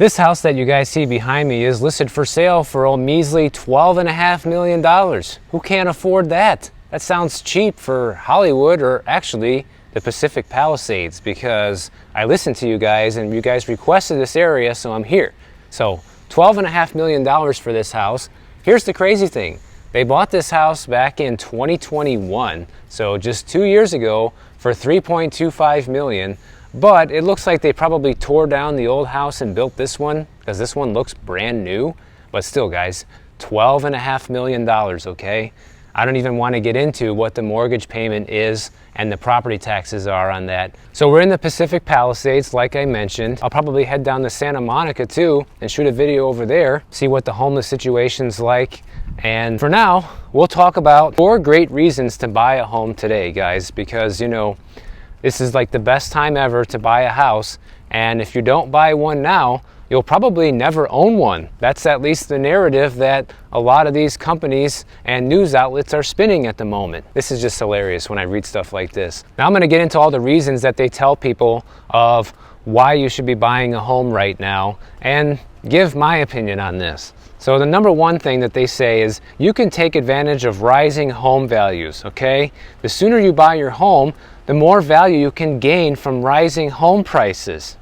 This house that you guys see behind me is listed for sale for a measly $12.5 million. Who can't afford that? That sounds cheap for Hollywood, or actually the Pacific Palisades, because I listened to you guys and you guys requested this area, so I'm here. So $12.5 million for this house. Here's the crazy thing. They bought this house back in 2021, so just 2 years ago, for $3.25 million. But it looks like they probably tore down the old house and built this one, because this one looks brand new. But still, guys, $12.5 million, okay? I don't even want to get into what the mortgage payment is and the property taxes are on that. So we're in the Pacific Palisades, like I mentioned. I'll probably head down to Santa Monica too and shoot a video over there, see what the homeless situation's like. And for now, we'll talk about 4 great reasons to buy a home today, guys, because, you know, this is like the best time ever to buy a house, and if you don't buy one now, you'll probably never own one. That's at least the narrative that a lot of these companies and news outlets are spinning at the moment. This is just hilarious when I read stuff like this. Now I'm going to get into all the reasons that they tell people of why you should be buying a home right now and give my opinion on this. So the number one thing that they say is you can take advantage of rising home values, okay? The sooner you buy your home, the more value you can gain from rising home prices.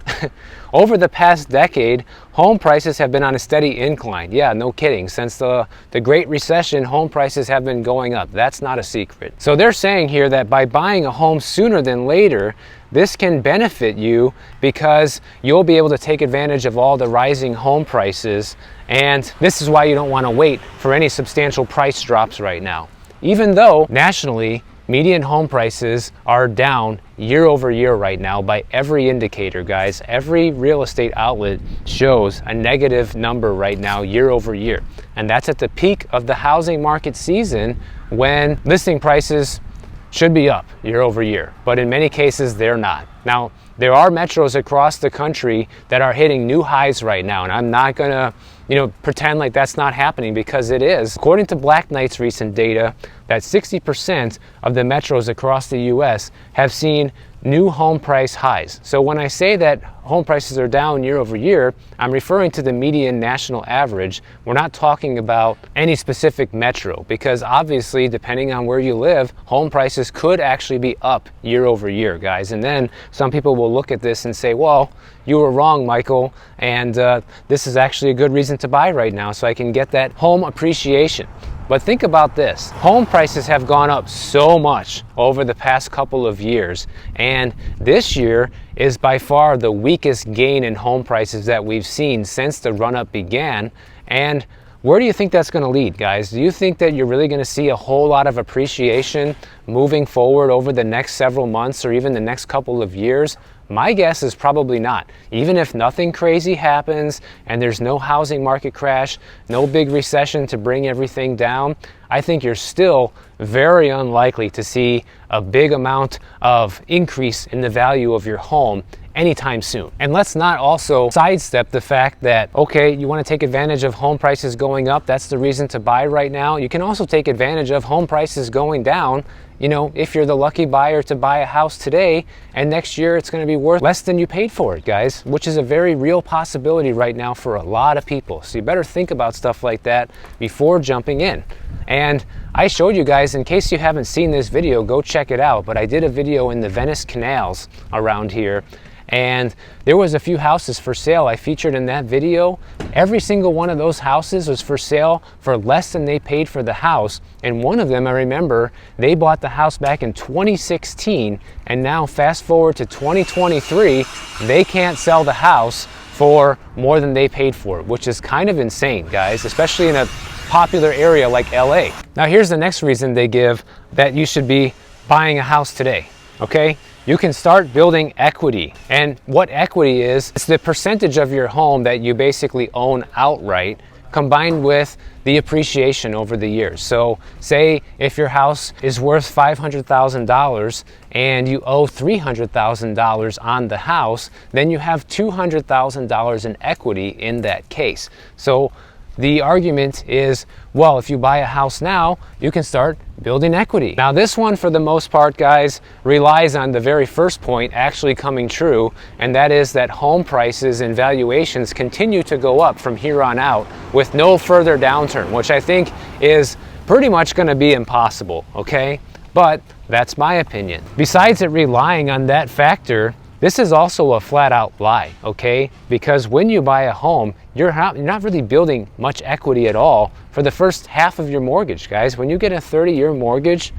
Over the past decade, home prices have been on a steady incline. Yeah, no kidding. Since the Great Recession, home prices have been going up. That's not a secret. So they're saying here that by buying a home sooner than later, this can benefit you because you'll be able to take advantage of all the rising home prices. And this is why you don't want to wait for any substantial price drops right now. Even though nationally, median home prices are down year over year right now by every indicator, guys. Every real estate outlet shows a negative number right now year over year. And that's at the peak of the housing market season when listing prices should be up year over year. But in many cases, they're not. Now, there are metros across the country that are hitting new highs right now, and I'm not gonna, pretend like that's not happening, because it is. According to Black Knight's recent data, that 60% of the metros across the US have seen new home price highs. So when I say that home prices are down year over year, I'm referring to the median national average. We're not talking about any specific metro, because obviously, depending on where you live, home prices could actually be up year over year, guys. And then some people will look at this and say, well, you were wrong, Michael, and this is actually a good reason to buy right now, so I can get that home appreciation. But think about this. Home prices have gone up so much over the past couple of years, and this year is by far the weakest gain in home prices that we've seen since the run-up began. And where do you think that's going to lead, guys? Do you think that you're really going to see a whole lot of appreciation moving forward over the next several months or even the next couple of years? My guess is probably not. Even if nothing crazy happens and there's no housing market crash, no big recession to bring everything down, I think you're still very unlikely to see a big amount of increase in the value of your home anytime soon. And let's not also sidestep the fact that, okay, you want to take advantage of home prices going up, that's the reason to buy right now. You can also take advantage of home prices going down, if you're the lucky buyer to buy a house today, and next year it's going to be worth less than you paid for it, guys, which is a very real possibility right now for a lot of people. So you better think about stuff like that before jumping in. And I showed you guys, in case you haven't seen this video, go check it out, but I did a video in the Venice canals around here, and there was a few houses for sale I featured in that video. Every single one of those houses was for sale for less than they paid for the house. And one of them, I remember, they bought the house back in 2016, and now fast forward to 2023, they can't sell the house for more than they paid for it, which is kind of insane, guys, especially in a popular area like LA. Now here's the next reason they give that you should be buying a house today, okay? You can start building equity. And what equity is, it's the percentage of your home that you basically own outright, combined with the appreciation over the years. So say if your house is worth $500,000 and you owe $300,000 on the house, then you have $200,000 in equity in that case. So the argument is, well, if you buy a house now, you can start building equity. Now this one, for the most part, guys, relies on the very first point actually coming true, and that is that home prices and valuations continue to go up from here on out with no further downturn, which I think is pretty much going to be impossible, okay? But that's my opinion. Besides it relying on that factor, this is also a flat out lie, okay? Because when you buy a home, you're not really building much equity at all for the first half of your mortgage, guys. When you get a 30-year mortgage,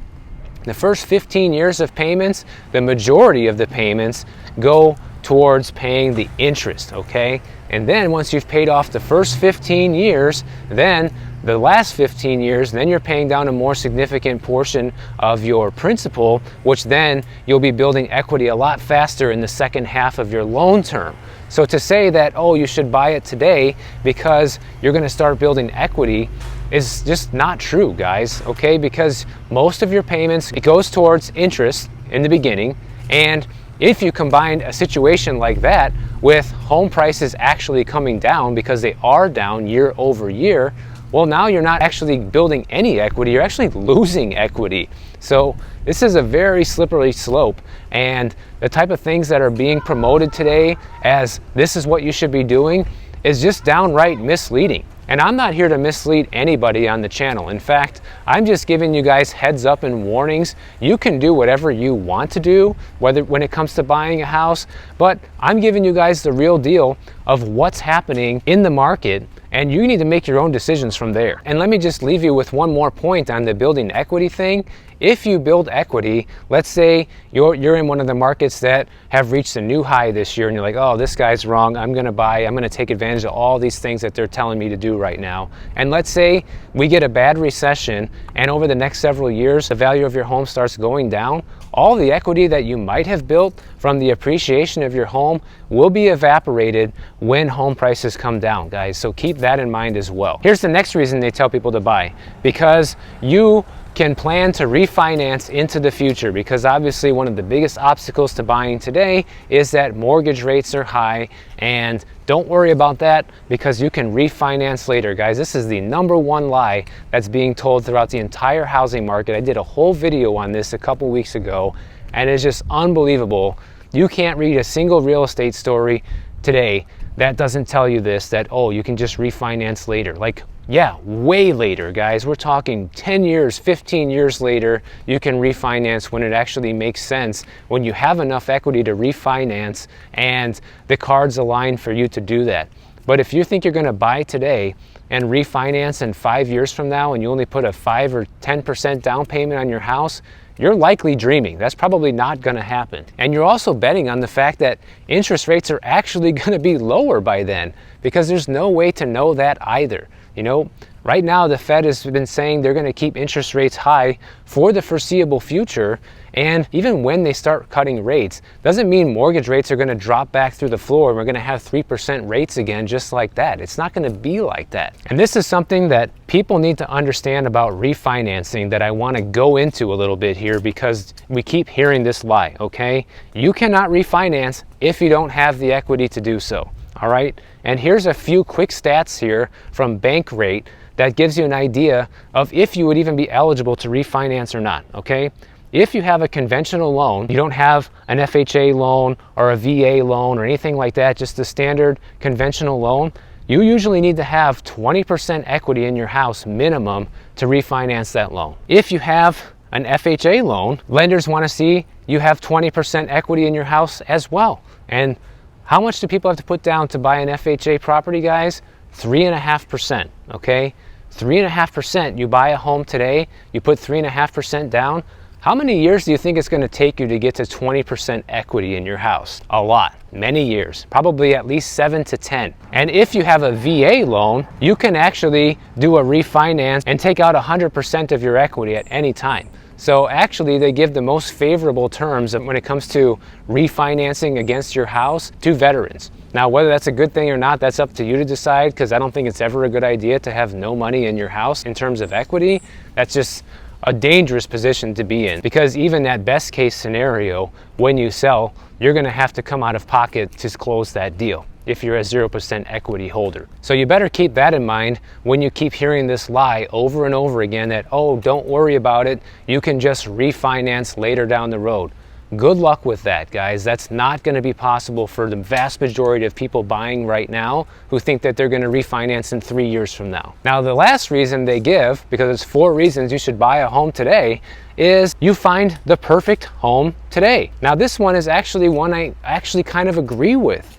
the first 15 years of payments, the majority of the payments go towards paying the interest, okay? And then once you've paid off the first 15 years, then the last 15 years, then you're paying down a more significant portion of your principal, which then you'll be building equity a lot faster in the second half of your loan term. So to say that, oh, you should buy it today because you're going to start building equity is just not true, guys, okay? Because most of your payments, it goes towards interest in the beginning, and if you combine a situation like that with home prices actually coming down, because they are down year over year, well, now you're not actually building any equity, you're actually losing equity. So this is a very slippery slope, and the type of things that are being promoted today as this is what you should be doing is just downright misleading. And I'm not here to mislead anybody on the channel. In fact, I'm just giving you guys heads up and warnings. You can do whatever you want to do, whether when it comes to buying a house, but I'm giving you guys the real deal of what's happening in the market, and you need to make your own decisions from there. And let me just leave you with one more point on the building equity thing. If you build equity, let's say you're in one of the markets that have reached a new high this year, and you're like, oh, this guy's wrong, I'm gonna take advantage of all these things that they're telling me to do right now. And let's say we get a bad recession, and over the next several years, the value of your home starts going down. All the equity that you might have built from the appreciation of your home will be evaporated when home prices come down, guys. So keep that in mind as well. Here's the next reason they tell people to buy: because you can plan to refinance into the future, because obviously one of the biggest obstacles to buying today is that mortgage rates are high, and don't worry about that because you can refinance later, guys. This is the number one lie that's being told throughout the entire housing market. I did a whole video on this a couple weeks ago, and it's just unbelievable. You can't read a single real estate story today that doesn't tell you this, that, oh, you can just refinance later. Like, yeah, way later, guys. We're talking 10 years, 15 years later, you can refinance when it actually makes sense, when you have enough equity to refinance and the cards align for you to do that. But if you think you're going to buy today and refinance in 5 years from now, and you only put a 5 or 10% down payment on your house, you're likely dreaming. That's probably not going to happen. And you're also betting on the fact that interest rates are actually going to be lower by then, because there's no way to know that either. You know, right now the Fed has been saying they're going to keep interest rates high for the foreseeable future, and even when they start cutting rates, doesn't mean mortgage rates are going to drop back through the floor and we're going to have 3% rates again just like that. It's not going to be like that. And this is something that people need to understand about refinancing that I want to go into a little bit here, because we keep hearing this lie, okay? You cannot refinance if you don't have the equity to do so. All right, and here's a few quick stats here from Bankrate that gives you an idea of if you would even be eligible to refinance or not, okay? If you have a conventional loan, you don't have an FHA loan or a VA loan or anything like that, just a standard conventional loan, you usually need to have 20% equity in your house minimum to refinance that loan. If you have an FHA loan, lenders want to see you have 20% equity in your house as well. And how much do people have to put down to buy an FHA property, guys? 3.5%, okay? 3.5%, you buy a home today, you put 3.5% down. How many years do you think it's going to take you to get to 20% equity in your house? A lot, many years, probably at least 7 to 10. And if you have a VA loan, you can actually do a refinance and take out 100% of your equity at any time. So actually they give the most favorable terms when it comes to refinancing against your house to veterans. Now, whether that's a good thing or not, that's up to you to decide, because I don't think it's ever a good idea to have no money in your house in terms of equity. That's just a dangerous position to be in, because even that best case scenario, when you sell, you're going to have to come out of pocket to close that deal. if you're a 0% equity holder. So you better keep that in mind when you keep hearing this lie over and over again that, oh, don't worry about it, you can just refinance later down the road. Good luck with that, guys. That's not going to be possible for the vast majority of people buying right now who think that they're going to refinance in 3 years from now. Now, the last reason they give, because it's 4 reasons you should buy a home today, is you find the perfect home today. Now, this one is actually one I actually kind of agree with.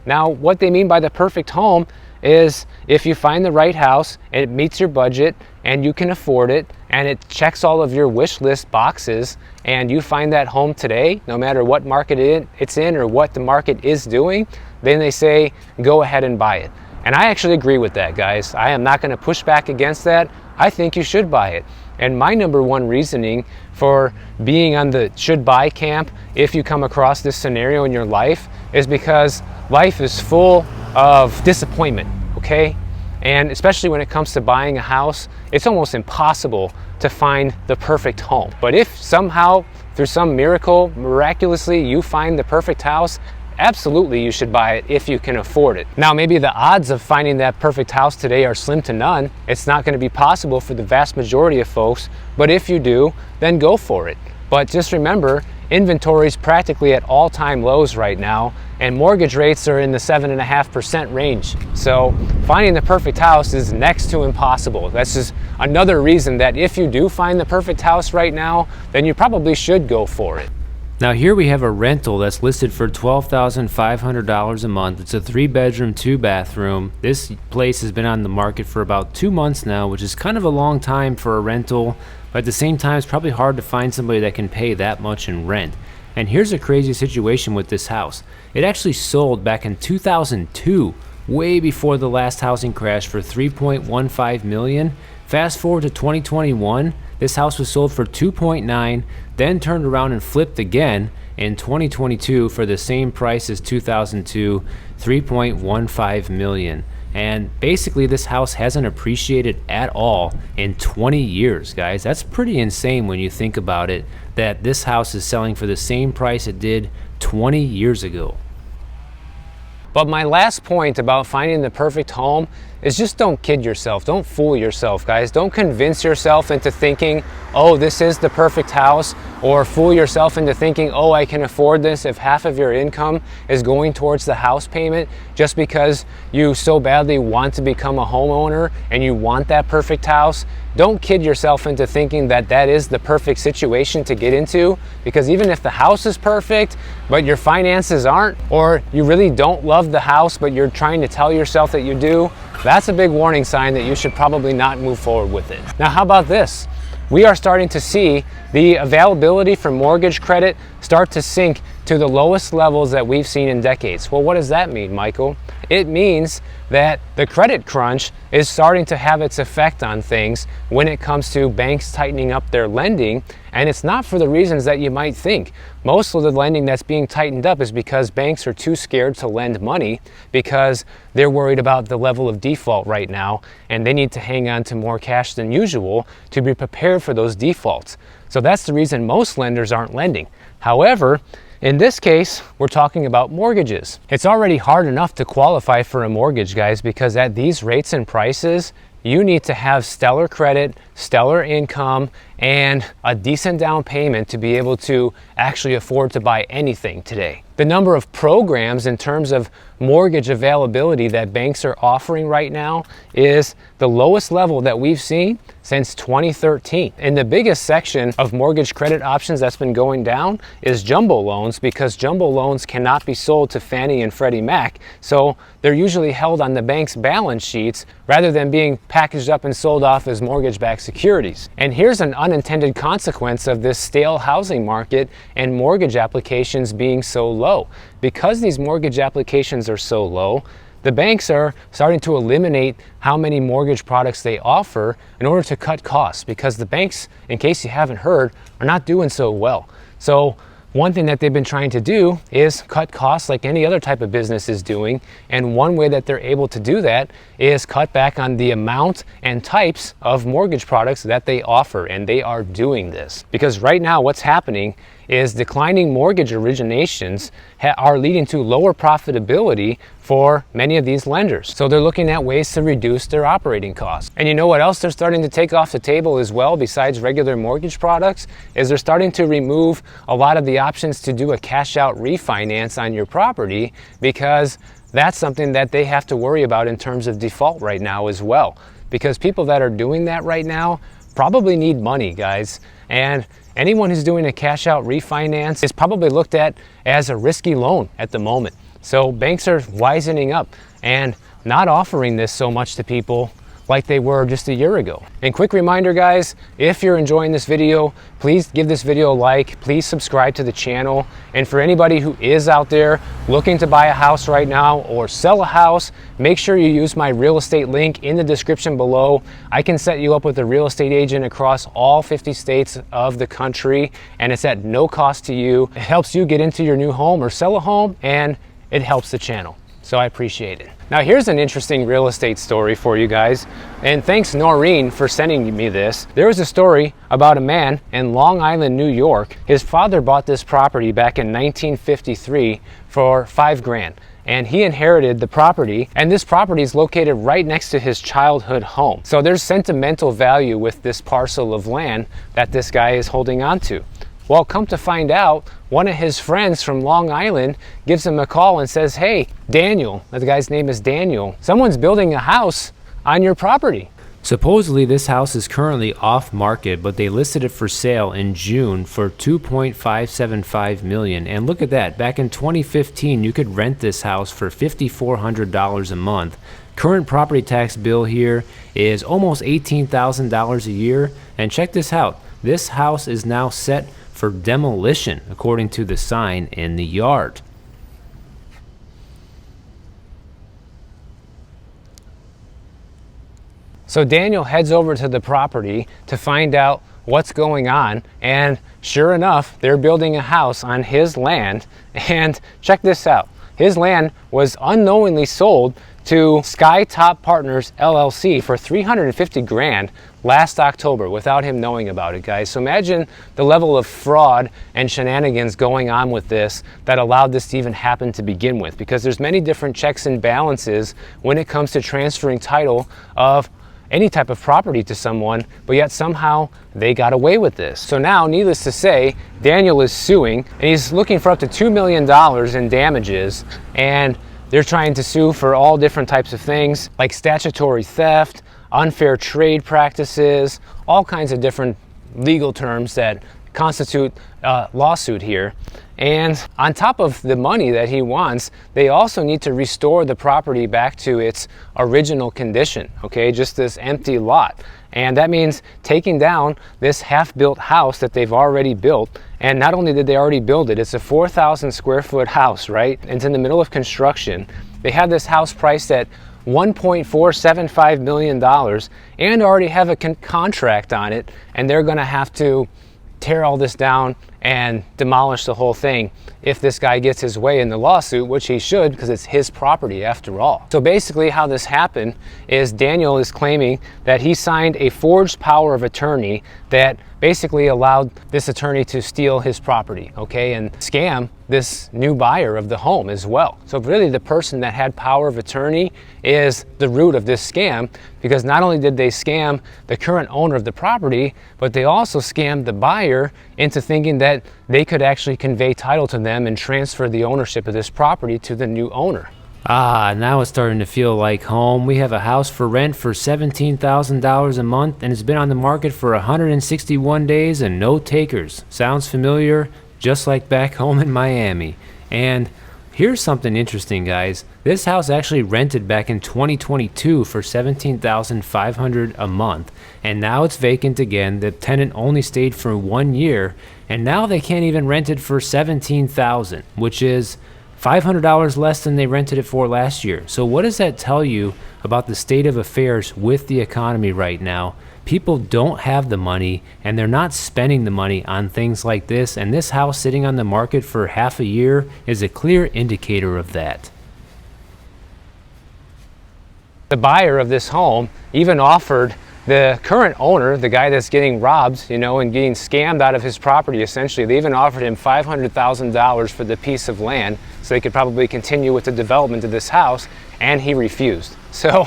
Now, what they mean by the perfect home is if you find the right house, it meets your budget, and you can afford it, and it checks all of your wish list boxes, and you find that home today, no matter what market it's in or what the market is doing, then they say, go ahead and buy it. And I actually agree with that, guys. I am not going to push back against that. I think you should buy it. And my number one reasoning for being on the should buy camp, if you come across this scenario in your life, is because life is full of disappointment, okay? And especially when it comes to buying a house, it's almost impossible to find the perfect home. But if somehow, through some miracle, miraculously, you find the perfect house, absolutely you should buy it if you can afford it. Now, maybe the odds of finding that perfect house today are slim to none. It's not going to be possible for the vast majority of folks, but if you do, then go for it. But just remember, inventory is practically at all-time lows right now, and mortgage rates are in the 7.5% range. So finding the perfect house is next to impossible. That's just another reason that if you do find the perfect house right now, then you probably should go for it. Now here we have a rental that's listed for $12,500 a month. It's a 3-bedroom, 2-bathroom. This place has been on the market for about 2 months now, which is kind of a long time for a rental, but at the same time it's probably hard to find somebody that can pay that much in rent. And here's a crazy situation with this house. It actually sold back in 2002, way before the last housing crash, for $3.15 million. Fast forward to 2021, this house was sold for $2.9, then turned around and flipped again in 2022 for the same price as 2002, $3.15 million. And basically this house hasn't appreciated at all in 20 years, guys. That's pretty insane when you think about it, that this house is selling for the same price it did 20 years ago. But my last point about finding the perfect home is just don't kid yourself. Don't fool yourself, guys. Don't convince yourself into thinking, oh, this is the perfect house, or fool yourself into thinking, oh, I can afford this if half of your income is going towards the house payment just because you so badly want to become a homeowner and you want that perfect house. Don't kid yourself into thinking that that is the perfect situation to get into, because even if the house is perfect, but your finances aren't, or you really don't love the house, but you're trying to tell yourself that you do, that's a big warning sign that you should probably not move forward with it. Now, how about this? We are starting to see the availability for mortgage credit start to sink to the lowest levels that we've seen in decades. Well, what does that mean, Michael? It means that the credit crunch is starting to have its effect on things when it comes to banks tightening up their lending, and it's not for the reasons that you might think. Most of the lending that's being tightened up is because banks are too scared to lend money because they're worried about the level of default right now, and they need to hang on to more cash than usual to be prepared for those defaults. So that's the reason most lenders aren't lending. However, in this case, we're talking about mortgages. It's already hard enough to qualify for a mortgage, guys, because at these rates and prices, you need to have stellar credit, stellar income, and a decent down payment to be able to actually afford to buy anything today. The number of programs in terms of mortgage availability that banks are offering right now is the lowest level that we've seen since 2013. And the biggest section of mortgage credit options that's been going down is jumbo loans, because jumbo loans cannot be sold to Fannie and Freddie Mac. So they're usually held on the bank's balance sheets rather than being packaged up and sold off as mortgage-backed securities. And here's an unintended consequence of this stale housing market and mortgage applications being so low. Because these mortgage applications are so low, the banks are starting to eliminate how many mortgage products they offer in order to cut costs, because the banks, in case you haven't heard, are not doing so well. So one thing that they've been trying to do is cut costs like any other type of business is doing, and one way that they're able to do that is cut back on the amount and types of mortgage products that they offer, and they are doing this. Because right now what's happening is declining mortgage originations are leading to lower profitability for many of these lenders. So they're looking at ways to reduce their operating costs. And you know what else they're starting to take off the table as well, besides regular mortgage products, is they're starting to remove a lot of the options to do a cash out refinance on your property, because that's something that they have to worry about in terms of default right now as well. Because people that are doing that right now probably need money, guys. And anyone who's doing a cash out refinance is probably looked at as a risky loan at the moment. So banks are wisening up and not offering this so much to people like they were just a year ago. And quick reminder, guys, if you're enjoying this video, please give this video a like, please subscribe to the channel. And for anybody who is out there looking to buy a house right now or sell a house, make sure you use my real estate link in the description below. I can set you up with a real estate agent across all 50 states of the country, and it's at no cost to you. It helps you get into your new home or sell a home, and it helps the channel. So I appreciate it. Now here's an interesting real estate story for you guys, and thanks Noreen for sending me this. There was a story about a man in Long Island, New York. His father bought this property back in 1953 for $5,000, and he inherited the property, and this property is located right next to his childhood home. So there's sentimental value with this parcel of land that this guy is holding on to. Well, come to find out, one of his friends from Long Island gives him a call and says, hey, Daniel, the guy's name is Daniel, someone's building a house on your property. Supposedly this house is currently off market, but they listed it for sale in June for $2.575 million. And look at that, back in 2015, you could rent this house for $5,400 a month. Current property tax bill here is almost $18,000 a year. And check this out, this house is now set for demolition, according to the sign in the yard. So Daniel heads over to the property to find out what's going on, and sure enough, they're building a house on his land. And check this out, his land was unknowingly sold to Skytop Partners LLC for $350,000 last October without him knowing about it, guys. So imagine the level of fraud and shenanigans going on with this that allowed this to even happen to begin with, because there's many different checks and balances when it comes to transferring title of any type of property to someone, but yet somehow they got away with this. So now, needless to say, Daniel is suing, and he's looking for up to $2 million in damages, and they're trying to sue for all different types of things like statutory theft, unfair trade practices, all kinds of different legal terms that constitute a lawsuit here. And on top of the money that he wants, they also need to restore the property back to its original condition, okay? Just this empty lot. And that means taking down this half-built house that they've already built. And not only did they already build it, it's a 4,000 square foot house, right? It's in the middle of construction. They have this house priced at $1.475 million and already have a contract on it, and they're gonna have to tear all this down and demolish the whole thing if this guy gets his way in the lawsuit, which he should, because it's his property after all. So basically how this happened is Daniel is claiming that he signed a forged power of attorney that basically allowed this attorney to steal his property, okay, and scam this new buyer of the home as well. So really the person that had power of attorney is the root of this scam, because not only did they scam the current owner of the property, but they also scammed the buyer into thinking that they could actually convey title to them and transfer the ownership of this property to the new owner. Now it's starting to feel like home. We have a house for rent for $17,000 a month, and it's been on the market for 161 days and no takers. Sounds familiar? Just like back home in Miami. And here's something interesting, guys. This house actually rented back in 2022 for $17,500 a month, and now it's vacant again. The tenant only stayed for 1 year, and now they can't even rent it for $17,000, which is $500 less than they rented it for last year. So what does that tell you about the state of affairs with the economy right now? People don't have the money, and they're not spending the money on things like this, and this house sitting on the market for half a year is a clear indicator of that. The buyer of this home even offered the current owner, the guy that's getting robbed, you know, and getting scammed out of his property essentially, they even offered him $500,000 for the piece of land so they could probably continue with the development of this house, and he refused. So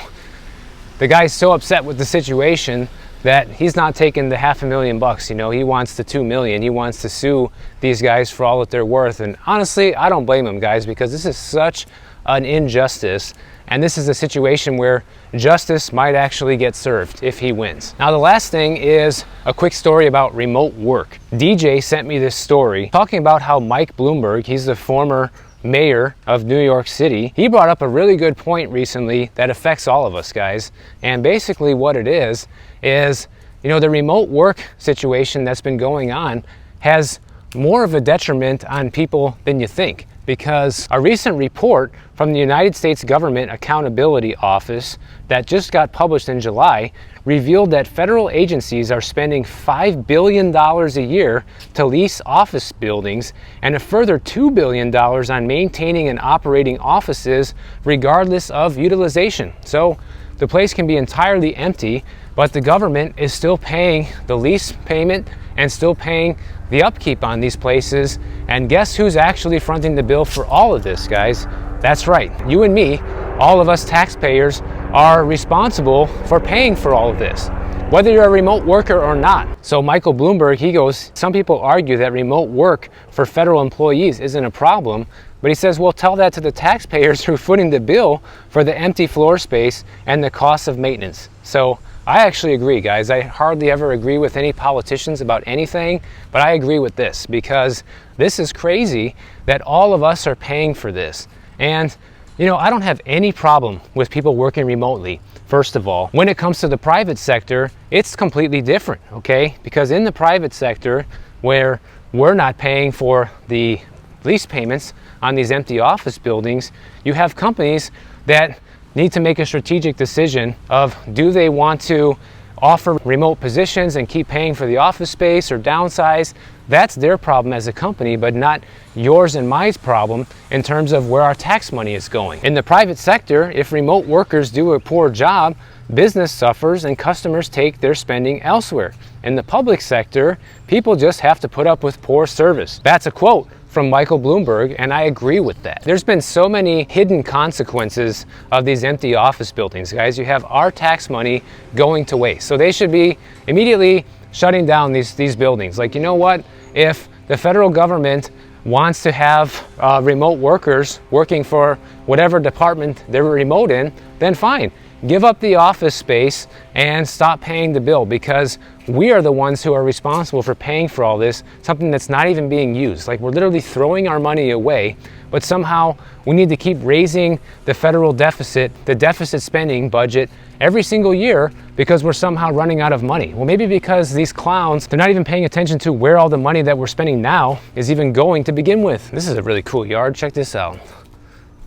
the guy's so upset with the situation that he's not taking the $500,000, you know, he wants the $2 million. He wants to sue these guys for all that they're worth. And honestly, I don't blame him, guys, because this is such an injustice. And this is a situation where justice might actually get served if he wins. Now, the last thing is a quick story about remote work. DJ sent me this story talking about how Mike Bloomberg, he's the former mayor of New York City, he brought up a really good point recently that affects all of us, guys. And basically what it is, you know, the remote work situation that's been going on has more of a detriment on people than you think. Because a recent report from the United States Government Accountability Office that just got published in July revealed that federal agencies are spending $5 billion a year to lease office buildings and a further $2 billion on maintaining and operating offices regardless of utilization. So the place can be entirely empty, but the government is still paying the lease payment and still paying the upkeep on these places. And guess who's actually fronting the bill for all of this, guys? That's right, you and me, all of us taxpayers, are responsible for paying for all of this, whether you're a remote worker or not. So Michael Bloomberg, he goes, some people argue that remote work for federal employees isn't a problem, but he says, well, tell that to the taxpayers who are footing the bill for the empty floor space and the cost of maintenance. So I actually agree, guys. I hardly ever agree with any politicians about anything, but I agree with this because this is crazy that all of us are paying for this. And, you know, I don't have any problem with people working remotely. First of all, when it comes to the private sector, it's completely different, okay? Because in the private sector, where we're not paying for the lease payments on these empty office buildings, you have companies that need to make a strategic decision of, do they want to offer remote positions and keep paying for the office space or downsize? That's their problem as a company, but not yours and my problem in terms of where our tax money is going. In the private sector, if remote workers do a poor job, business suffers and customers take their spending elsewhere. In the public sector, people just have to put up with poor service. That's a quote from Michael Bloomberg, and I agree with that. There's been so many hidden consequences of these empty office buildings, guys. You have our tax money going to waste. So they should be immediately shutting down these buildings. Like, you know what? If the federal government wants to have remote workers working for whatever department they're remote in, then fine. Give up the office space and stop paying the bill, because we are the ones who are responsible for paying for all this, something that's not even being used. Like, we're literally throwing our money away, but somehow we need to keep raising the federal deficit, the deficit spending budget every single year, because we're somehow running out of money. Well, maybe because these clowns, they're not even paying attention to where all the money that we're spending now is even going to begin with. This is a really cool yard. Check this out.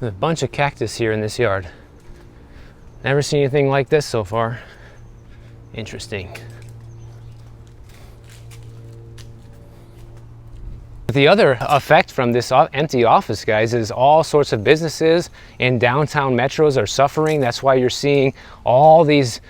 There's a bunch of cactus here in this yard. Never seen anything like this so far. Interesting. The other effect from this empty office, guys, is all sorts of businesses in downtown metros are suffering. That's why you're seeing all these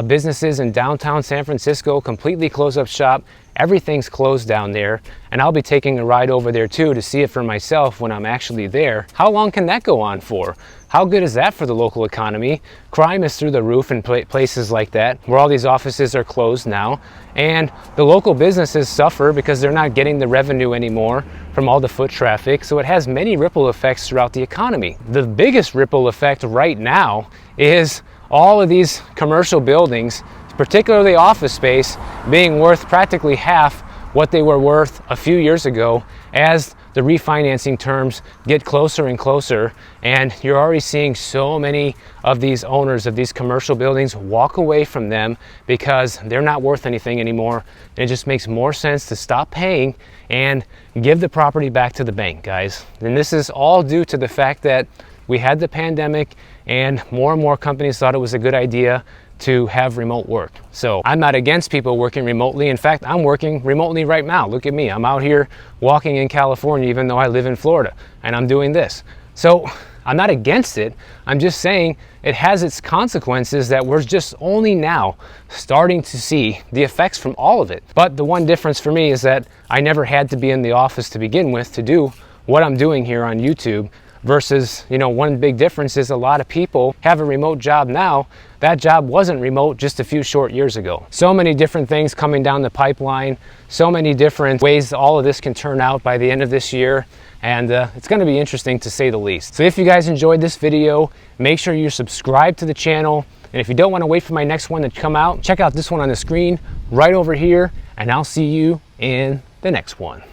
businesses in downtown San Francisco completely close up shop. Everything's closed down there, and I'll be taking a ride over there too to see it for myself when I'm actually there. How long can that go on for? How good is that for the local economy? Crime is through the roof in places like that, where all these offices are closed now, and the local businesses suffer because they're not getting the revenue anymore from all the foot traffic. So it has many ripple effects throughout the economy. The biggest ripple effect right now is all of these commercial buildings, particularly office space, being worth practically half what they were worth a few years ago as the refinancing terms get closer and closer. And you're already seeing so many of these owners of these commercial buildings walk away from them because they're not worth anything anymore. And it just makes more sense to stop paying and give the property back to the bank, guys. And this is all due to the fact that we had the pandemic and more companies thought it was a good idea to have remote work. So I'm not against people working remotely. In fact, I'm working remotely right now. Look at me. I'm out here walking in California, even though I live in Florida, and I'm doing this. So I'm not against it. I'm just saying it has its consequences that we're just only now starting to see the effects from all of it. But the one difference for me is that I never had to be in the office to begin with to do what I'm doing here on YouTube. Versus, you know, one big difference is a lot of people have a remote job now. That job wasn't remote just a few short years ago. So many different things coming down the pipeline, so many different ways all of this can turn out by the end of this year. And it's going to be interesting to say the least. So if you guys enjoyed this video, make sure you subscribe to the channel. And if you don't want to wait for my next one to come out, check out this one on the screen right over here. And I'll see you in the next one.